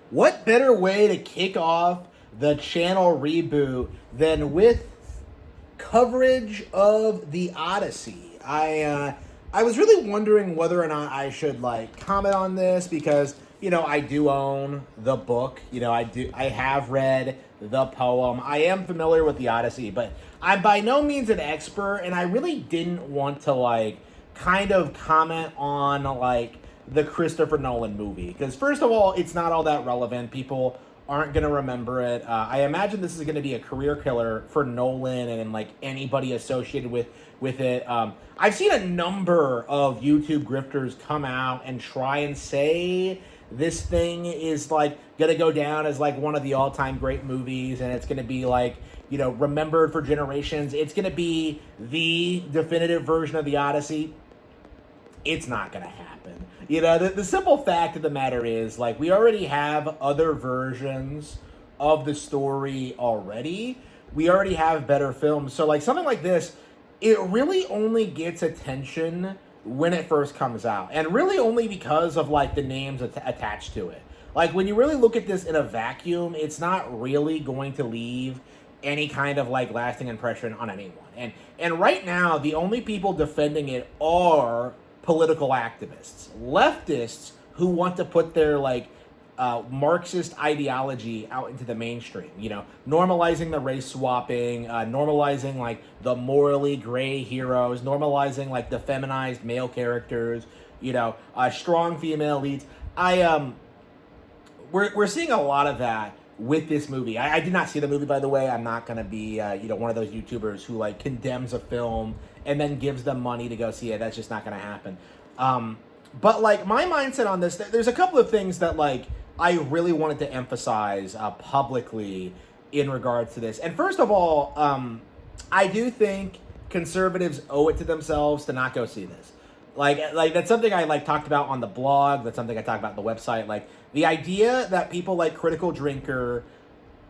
What better way to kick off the channel reboot than with coverage of the Odyssey? I was really wondering whether or not I should like comment on this because I do own the book. I have read the poem. I am familiar with the Odyssey, but I'm by no means an expert, and I really didn't want to like kind of comment on like the Christopher Nolan movie because first of all, it's not all that relevant. People aren't going to remember it. I imagine this is going to be a career killer for Nolan and like anybody associated with it. I've seen a number of YouTube grifters come out and try and say this thing is like going to go down as like one of the all-time great movies, and it's going to be like remembered for generations. It's going to be the definitive version of the Odyssey. It's not going to happen. The simple fact of the matter is, like, we already have other versions of the story already. We already have better films. So, like, something like this, it really only gets attention when it first comes out. And really only because of, like, the names attached to it. Like, when you really look at this in a vacuum, it's not really going to leave any kind of, like, lasting impression on anyone. And right now, the only people defending it are political activists, leftists who want to put their like Marxist ideology out into the mainstream. Normalizing the race swapping, normalizing like the morally gray heroes, normalizing like the feminized male characters. Strong female leads. We're seeing a lot of that with this movie. I did not see the movie, by the way. I'm not going to be, one of those YouTubers who, like, condemns a film and then gives them money to go see it. That's just not going to happen. But, like, my mindset on this, there's a couple of things that, like, I really wanted to emphasize publicly in regards to this. And first of all, I do think conservatives owe it to themselves to not go see this. Like that's something I like talked about on the blog. That's something I talked about on the website. Like the idea that people like Critical Drinker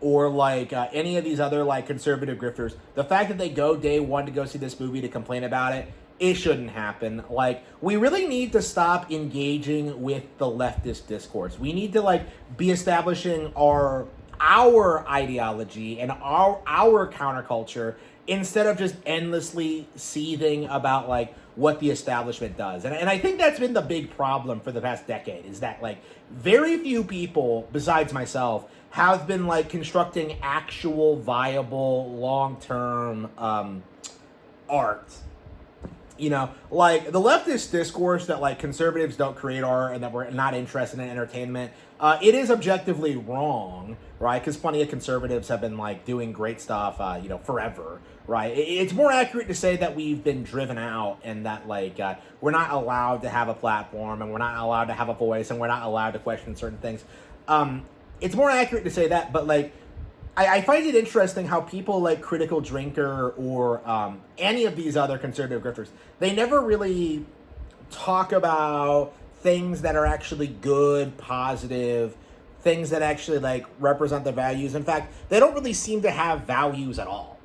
or like any of these other like conservative grifters, the fact that they go day one to go see this movie to complain about it, it shouldn't happen. Like we really need to stop engaging with the leftist discourse. We need to like be establishing our ideology and our counterculture instead of just endlessly seething about like what the establishment does. And I think that's been the big problem for the past decade is that like very few people besides myself have been like constructing actual viable long-term art. Like the leftist discourse that like conservatives don't create art and that we're not interested in entertainment, it is objectively wrong, right? Because plenty of conservatives have been like doing great stuff, forever, right? It's more accurate to say that we've been driven out and that like we're not allowed to have a platform and we're not allowed to have a voice and we're not allowed to question certain things. It's more accurate to say that, but like I find it interesting how people like Critical Drinker or any of these other conservative grifters, they never really talk about things that are actually good, positive, things that actually like represent the values. In fact, they don't really seem to have values at all.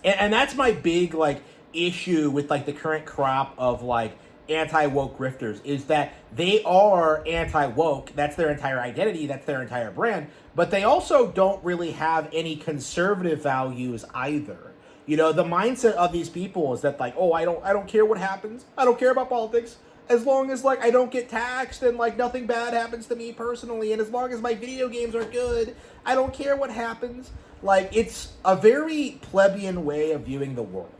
And that's my big like issue with like the current crop of like anti-woke grifters is that they are anti-woke. That's their entire identity. That's their entire brand. But they also don't really have any conservative values either. The mindset of these people is that like, oh, I don't care what happens. I don't care about politics. As long as like I don't get taxed and like nothing bad happens to me personally, and as long as my video games are good, I don't care what happens. Like it's a very plebeian way of viewing the world.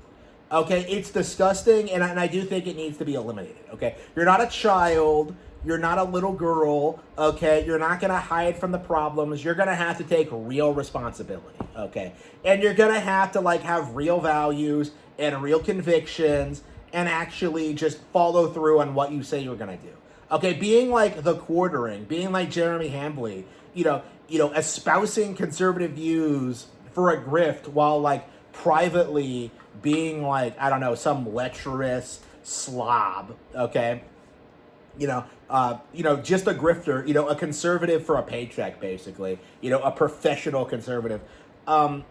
Okay, it's disgusting, and I do think it needs to be eliminated, okay? You're not a child. You're not a little girl, okay? You're not going to hide from the problems. You're going to have to take real responsibility, okay? And you're going to have to, like, have real values and real convictions and actually just follow through on what you say you're going to do. Okay, being like the Quartering, being like Jeremy Hambley, espousing conservative views for a grift while, like, privately being like, I don't know, some lecherous slob, okay? Just a grifter, a conservative for a paycheck, basically, a professional conservative.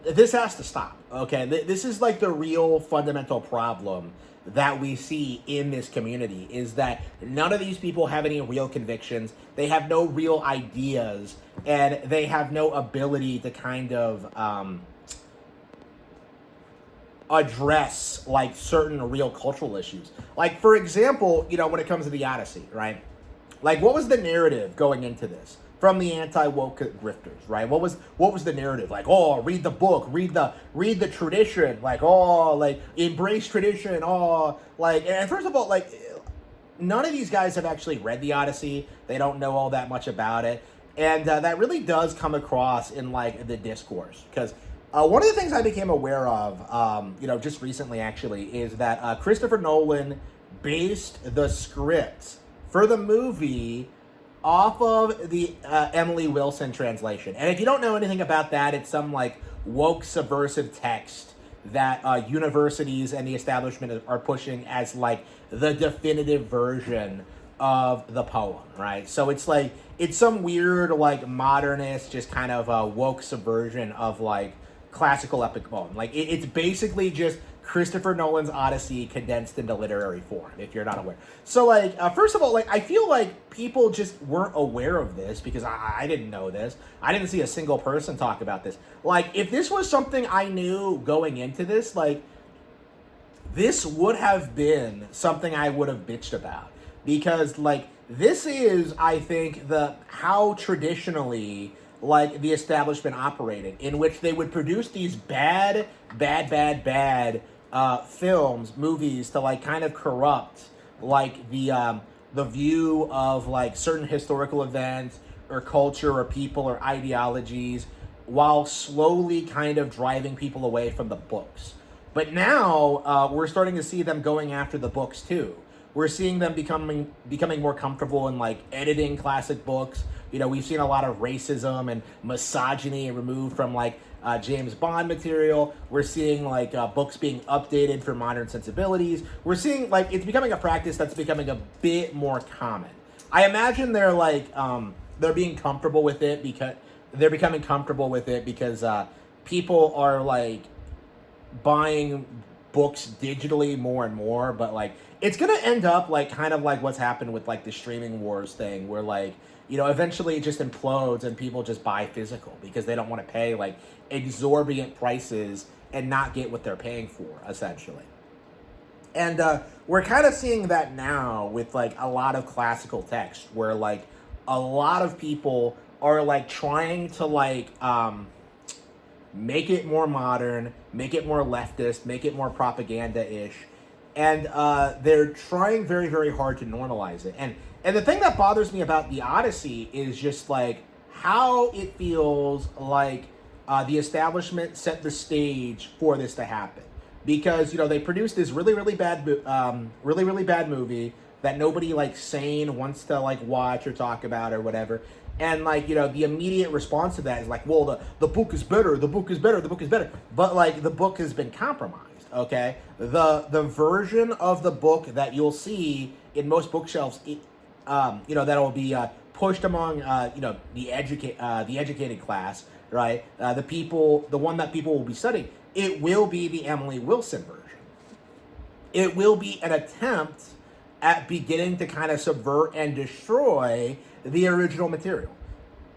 This has to stop. Okay, this is like the real fundamental problem that we see in this community is that none of these people have any real convictions. They have no real ideas, and they have no ability to kind of address like certain real cultural issues. Like for example, when it comes to the Odyssey, right? Like what was the narrative going into this from the anti-woke grifters, right? What was the narrative? Like, oh, read the book, read the tradition, like, oh, like embrace tradition, oh, like, and first of all, like none of these guys have actually read the Odyssey. They don't know all that much about it. And that really does come across in like the discourse. Because one of the things I became aware of, just recently actually, is that Christopher Nolan based the script for the movie off of the Emily Wilson translation. And if you don't know anything about that, it's some like woke subversive text that universities and the establishment are pushing as like the definitive version of the poem, right? So it's like it's some weird like modernist, just kind of woke subversion of like classical epic poem. Like it's basically just Christopher Nolan's Odyssey condensed into literary form, if you're not aware. So like first of all, like I feel like people just weren't aware of this because I didn't know this. I didn't see a single person talk about this. Like if this was something I knew going into this, like this would have been something I would have bitched about. Because like this is, I think, the how traditionally like the establishment operated, in which they would produce these bad films, movies to like kind of corrupt like the view of like certain historical events or culture or people or ideologies, while slowly kind of driving people away from the books. But now we're starting to see them going after the books too. We're seeing them becoming more comfortable in like editing classic books. We've seen a lot of racism and misogyny removed from like James Bond material. We're seeing like books being updated for modern sensibilities. We're seeing like it's becoming a practice that's becoming a bit more common. I imagine they're like they're being comfortable with it because they're becoming comfortable with it because people are like buying books digitally more and more, but like it's gonna end up like kind of like what's happened with like the streaming wars thing, where like eventually it just implodes and people just buy physical because they don't want to pay like exorbitant prices and not get what they're paying for, essentially. And we're kind of seeing that now with like a lot of classical text, where like a lot of people are like trying to like make it more modern, make it more leftist, make it more propaganda-ish. And they're trying very, very hard to normalize it. And the thing that bothers me about the Odyssey is just like how it feels like the establishment set the stage for this to happen. Because, they produced this really, really bad movie that nobody like sane wants to like watch or talk about or whatever. And like, the immediate response to that is like, well, the book is better, the book is better, the book is better. But like the book has been compromised, okay? The version of the book that you'll see in most bookshelves, that'll be pushed among, the educated class, right? The one that people will be studying, it will be the Emily Wilson version. It will be an attempt at beginning to kind of subvert and destroy the original material.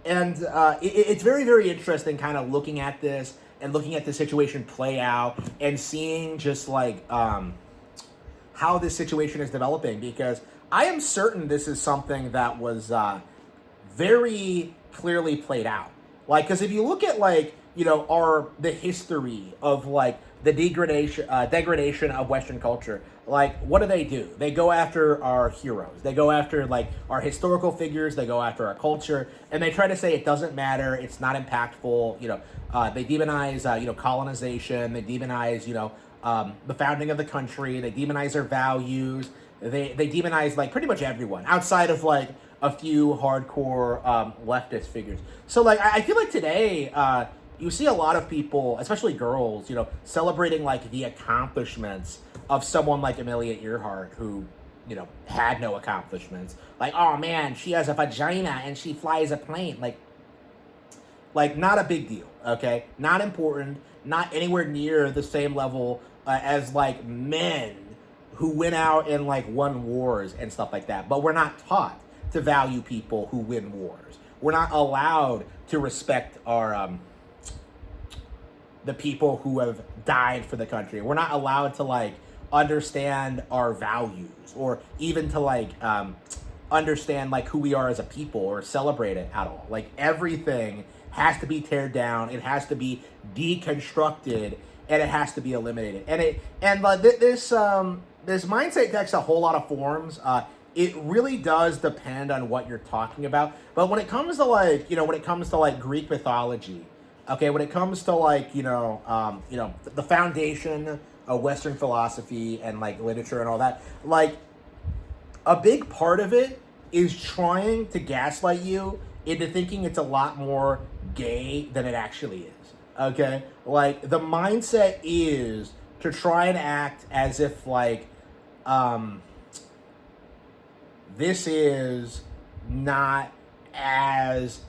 And it's very, very interesting kind of looking at this and looking at the situation play out and seeing just like how this situation is developing, because I am certain this is something that was very clearly played out. Like, because if you look at like, the history of like the degradation of Western culture, like what do? They go after our heroes. They go after like our historical figures. They go after our culture, and they try to say it doesn't matter. It's not impactful. They demonize colonization. They demonize the founding of the country. They demonize their values. They demonize like pretty much everyone outside of like a few hardcore leftist figures. So like I feel like today you see a lot of people, especially girls, celebrating like the accomplishments of someone like Amelia Earhart, who had no accomplishments. Like, oh man, she has a vagina and she flies a plane. Like, Like, not a big deal, okay? Not important, not anywhere near the same level as, like, men who went out and, like, won wars and stuff like that. But we're not taught to value people who win wars. We're not allowed to respect our, the people who have died for the country. We're not allowed to, like, understand our values, or even to, like, understand, like, who we are as a people, or celebrate it at all. Like, everything has to be teared down, it has to be deconstructed, and it has to be eliminated. This mindset takes a whole lot of forms. It really does depend on what you're talking about. But when it comes to, like, when it comes to, like, Greek mythology, okay, when it comes to, like, the foundation of Western philosophy and, like, literature and all that, like, a big part of it is trying to gaslight you into thinking it's a lot more gay than it actually is, okay? Like, the mindset is to try and act as if, like, this is not as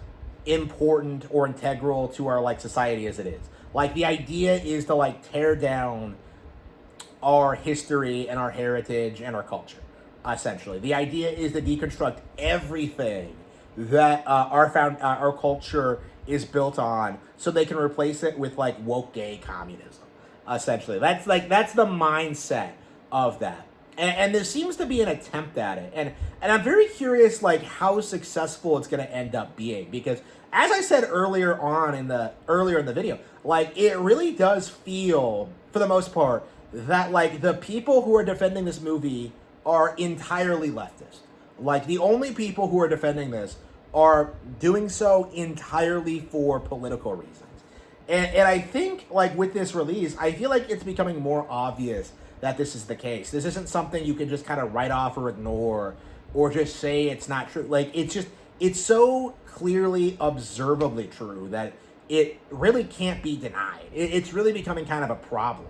important or integral to our, like, society as it is. Like, the idea is to, like, tear down our history and our heritage and our culture, essentially. The idea is to deconstruct everything that our culture is built on, so they can replace it with, like, woke gay communism, essentially. That's the mindset of that. And there seems to be an attempt at it. And I'm very curious, like, how successful it's going to end up being. Because, as I said earlier in the video, like, it really does feel, for the most part, that, like, the people who are defending this movie are entirely leftist. Like, the only people who are defending this are doing so entirely for political reasons. And I think, like, with this release, I feel like it's becoming more obvious that this is the case. This isn't something you can just kind of write off or ignore, or just say it's not true. Like, it's so clearly observably true that it really can't be denied. It's really becoming kind of a problem,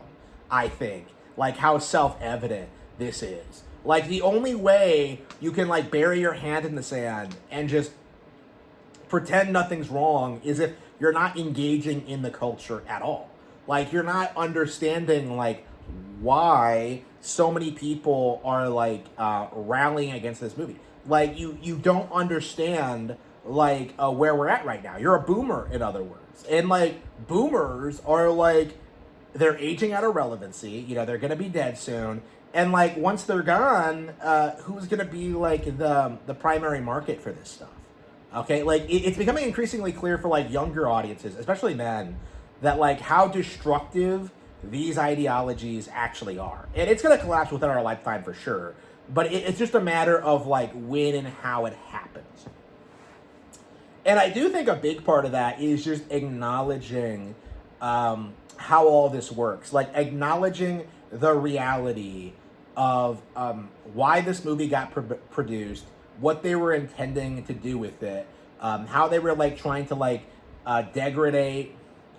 I think, like, how self-evident this is. Like, the only way you can, like, bury your hand in the sand and just pretend nothing's wrong is if you're not engaging in the culture at all. Like, you're not understanding, like, why so many people are, like, rallying against this movie. Like, you don't understand, like, where we're at right now. You're a boomer, in other words. And, like, boomers are, like, they're aging out of relevancy. They're going to be dead soon. And, like, once they're gone, who's going to be, like, the primary market for this stuff? Okay? Like, it's becoming increasingly clear for, like, younger audiences, especially men, that, like, how destructive these ideologies actually are. And it's going to collapse within our lifetime for sure. But it's just a matter of, like, when and how it happens. And I do think a big part of that is just acknowledging how all this works. Like, acknowledging the reality of why this movie got produced, what they were intending to do with it, how they were, like, trying to, like, degrade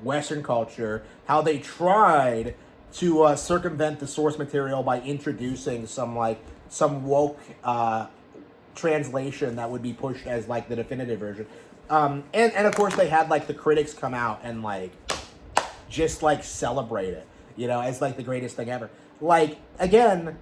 Western culture, how they tried to circumvent the source material by introducing some woke translation that would be pushed as, like, the definitive version. And of course they had, like, the critics come out and, like, just, like, celebrate it, as, like, the greatest thing ever. Like, again,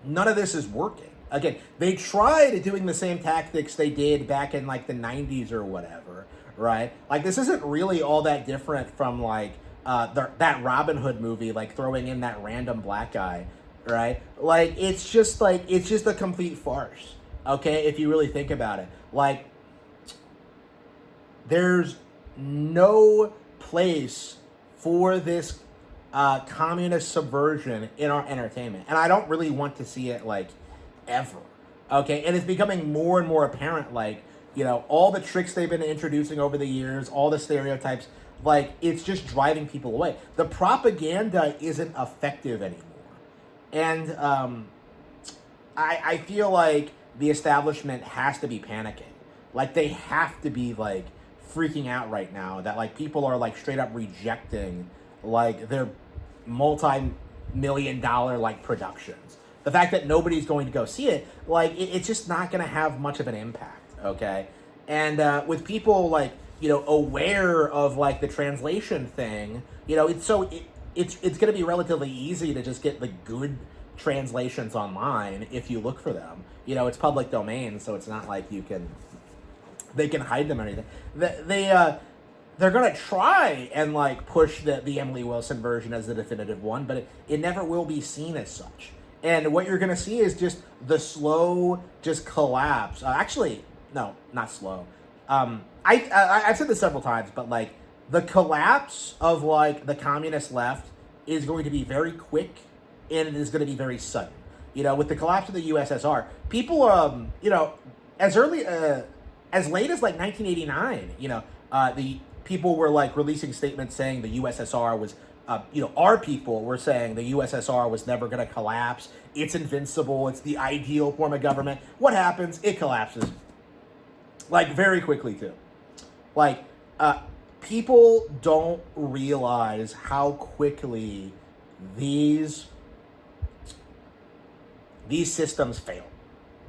none of this is working. Again, they tried doing the same tactics they did back in, like, the 90s or whatever, right? Like, this isn't really all that different from, like, that Robin Hood movie, like, throwing in that random black guy, right? Like, it's just a complete farce, okay, if you really think about it. Like, there's no place for this communist subversion in our entertainment. And I don't really want to see it, like, ever, okay? And it's becoming more and more apparent, like, all the tricks they've been introducing over the years, all the stereotypes, like, it's just driving people away. The propaganda isn't effective anymore. And I feel like the establishment has to be panicking. Like, they have to be, like, freaking out right now that, like, people are, like, straight up rejecting, like, their multi-million-dollar, like, productions. The fact that nobody's going to go see it, like, it's just not going to have much of an impact, okay? And with people, like, aware of like the translation thing, it's going to be relatively easy to just get the good translations online if you look for them. It's public domain, so it's not like they can hide them or anything. They're gonna try and like push the Emily Wilson version as the definitive one, but it never will be seen as such. And what you're gonna see is just the slow just collapse. Actually, no, not slow. I've said this several times, but like the collapse of like the communist left is going to be very quick, and it is going to be very sudden. With the collapse of the USSR, people, as early as late as like 1989, the people were like releasing statements saying the USSR was, our people were saying the USSR was never going to collapse. It's invincible. It's the ideal form of government. What happens? It collapses. Like very quickly too. Like, people don't realize how quickly these systems fail.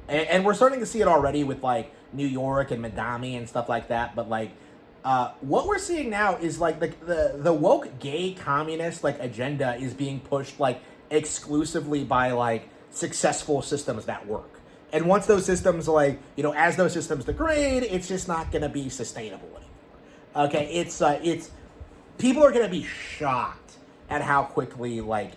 And we're starting to see it already with like New York and Madami and stuff like that. But like, what we're seeing now is like the woke gay communist like agenda is being pushed like exclusively by like successful systems that work. And once those systems like, as those systems degrade, it's just not going to be sustainable anymore. Okay, it's people are going to be shocked at how quickly like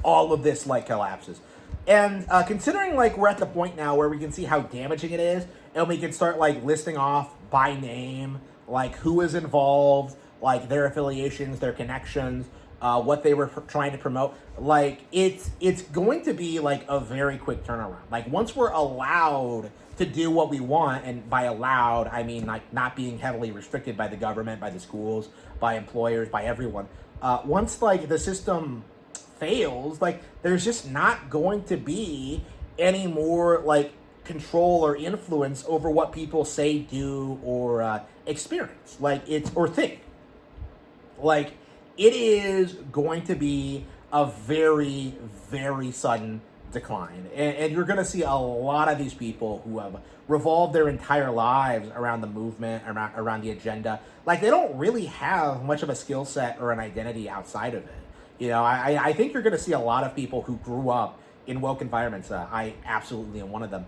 all of this like collapses. And considering like we're at the point now where we can see how damaging it is, and we can start like listing off by name like who is involved, like their affiliations, their connections, what they were trying to promote. Like it's going to be like a very quick turnaround. Like once we're allowed to do what we want, and by allowed I mean like not being heavily restricted by the government, by the schools, by employers, by everyone. Once like the system fails, like there's just not going to be any more like control or influence over what people say, do, or experience, like it's or think. Like it is going to be a very, very sudden decline, and you're going to see a lot of these people who have revolved their entire lives around the movement, around the agenda. Like they don't really have much of a skill set or an identity outside of it. I think you're going to see a lot of people who grew up in woke environments. I absolutely am one of them.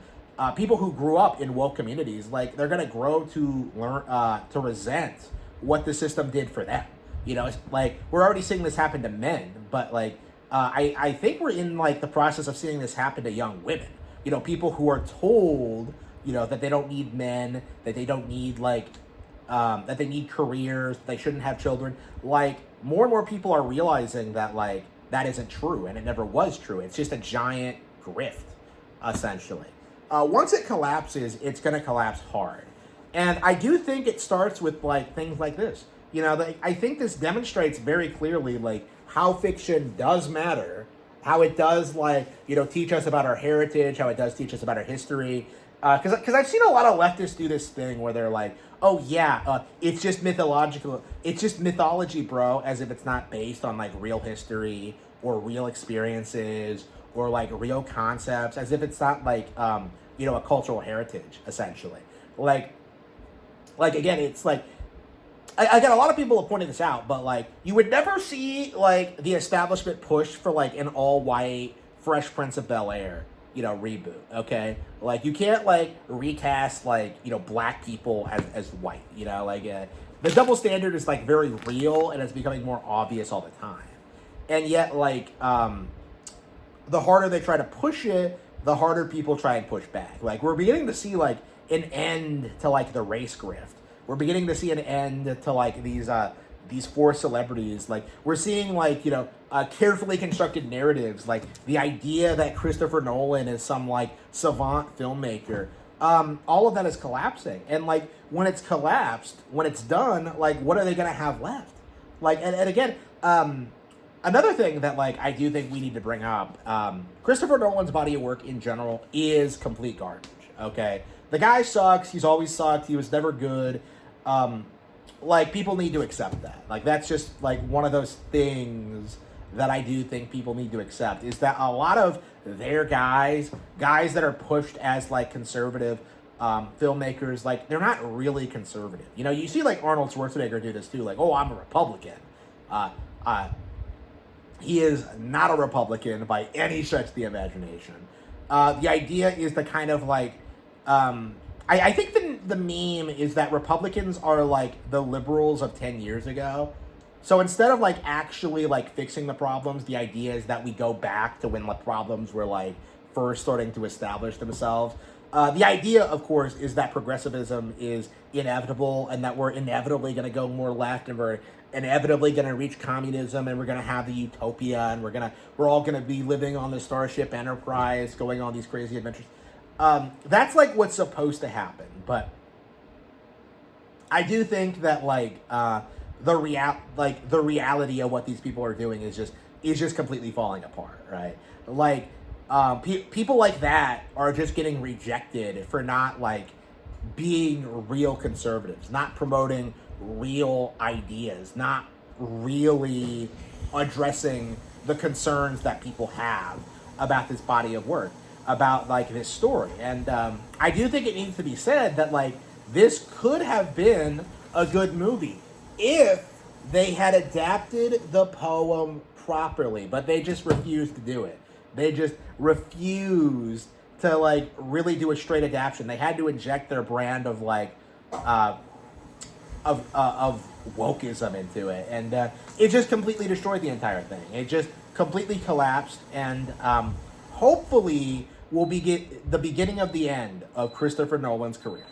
People who grew up in woke communities, like they're going to grow to learn to resent what the system did for them. It's like we're already seeing this happen to men, but like I think we're in like the process of seeing this happen to young women. People who are told that they don't need men, that they don't need like that they need careers, that they shouldn't have children. Like more and more people are realizing that like that isn't true, and it never was true. It's just a giant grift, essentially. Once it collapses, it's going to collapse hard. And I do think it starts with like things like this. I think this demonstrates very clearly like how fiction does matter, how it does like, teach us about our heritage, how it does teach us about our history. Because I've seen a lot of leftists do this thing where they're like, oh yeah, it's just mythological. It's just mythology, bro, as if it's not based on like real history or real experiences or like real concepts, as if it's not like, a cultural heritage, essentially. Like again, it's like, I get a lot of people have pointed this out, but like you would never see like the establishment push for like an all-white Fresh Prince of Bel-Air, reboot. Okay, like you can't like recast like black people as white. The double standard is like very real, and it's becoming more obvious all the time. And yet like the harder they try to push it, the harder people try and push back. Like we're beginning to see like an end to like the race grift. We're beginning to see an end to like these four celebrities. Like we're seeing like carefully constructed narratives, like the idea that Christopher Nolan is some like savant filmmaker. All of that is collapsing, and like when it's collapsed, when it's done, like what are they gonna have left? Like and again, another thing that like I do think we need to bring up, Christopher Nolan's body of work in general is complete garbage. Okay, the guy sucks. He's always sucked. He was never good. Like people need to accept that. Like that's just like one of those things that I do think people need to accept, is that a lot of their guys that are pushed as like conservative, filmmakers, like, they're not really conservative. You know, you see like Arnold Schwarzenegger do this too, like, oh, I'm a Republican. Uh, uh, he is not a Republican by any stretch of the imagination. The idea is to kind of like, I think the meme is that Republicans are like the liberals of 10 years ago. So instead of like actually like fixing the problems, the idea is that we go back to when the problems were like first starting to establish themselves. The idea, of course, is that progressivism is inevitable and that we're inevitably going to go more left and we're inevitably going to reach communism and we're going to have the utopia and we're all going to be living on the Starship Enterprise going on these crazy adventures. That's like what's supposed to happen. But I do think that like the reality of what these people are doing is just completely falling apart, right? Like people like that are just getting rejected for not like being real conservatives, not promoting real ideas, not really addressing the concerns that people have about this body of work, about like this story. And I do think it needs to be said that like this could have been a good movie if they had adapted the poem properly, but they just refused to do it. They just refused to like really do a straight adaptation. They had to inject their brand of like of wokeism into it, and it just completely destroyed the entire thing. It just completely collapsed, and hopefully will be the beginning of the end of Christopher Nolan's career.